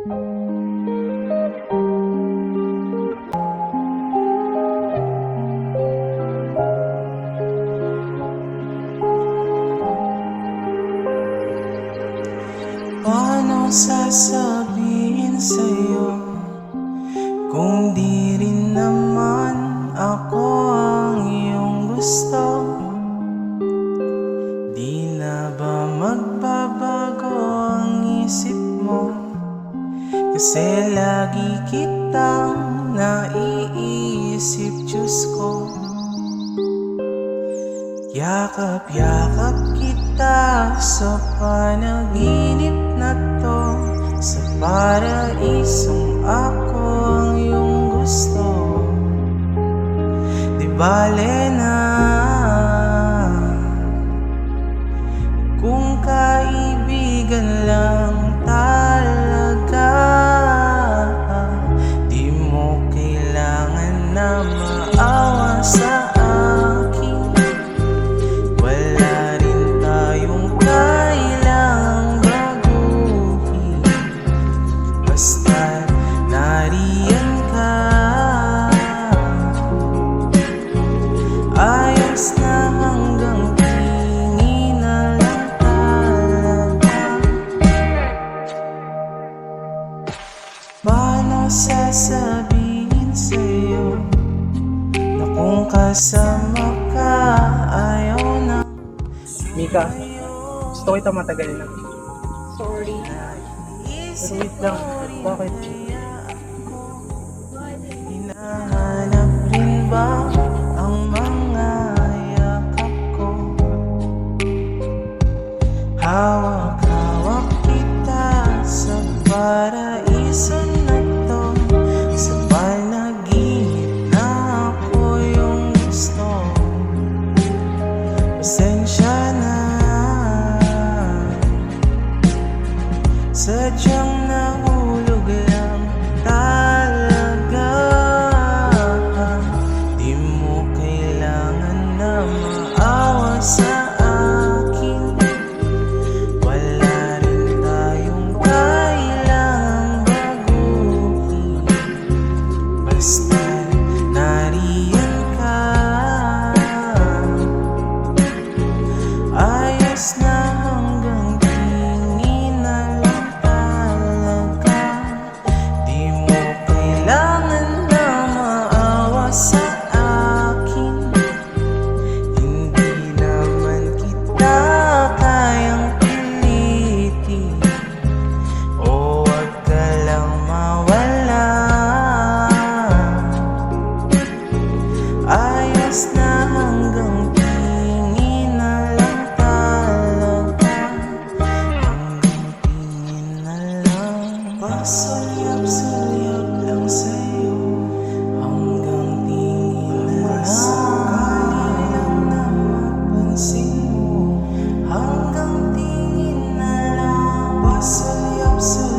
Paano sasabihin sa'yo kung di rin naman ako ang iyong gusto? Di na ba magbabago ang isip mo? Kasi lagi kitang naiisip, Diyos ko. Yakap-yakap kita sa panaginip na to, sa paraisong ako ang iyong gusto. Di bale na kung kaibigan lang talaga, di mo kailangan na maawa sa akin. Wala rin tayong kailangang baguhin, basta nariyan ka. Ayos na hanggang tingin na lang talaga. Paano sasabihin sa'yo na kung kasama ka ayaw na? Mika, gusto kita matagal na. Sorry. Pero wait lang, bakit? Hinahanap rin ba ang mga yakap ko? Hawak-hawak kita sa paraiso na to, sa panaginip na ako yung gusto. Pasensya na, sadyang nahulog lang talaga. Di mo kailangan na maawa sa akin. Wala rin tayong kailangang baguhin, basta nariyan ka. Ayos na hanggang tingin na lang talaga. Di mo kailangan na maawa sa akin. Hindi naman kita kayang pilitin, o wag ka lang mawala. Ayos na hanggang tingin na lang talaga. Hanggang tingin na lang. Pasalyap-salyap lang sa'yo, hanggang tingin na lang. Sakali lang na mapansin mo, hanggang tingin na lang. Pasalyap-salyap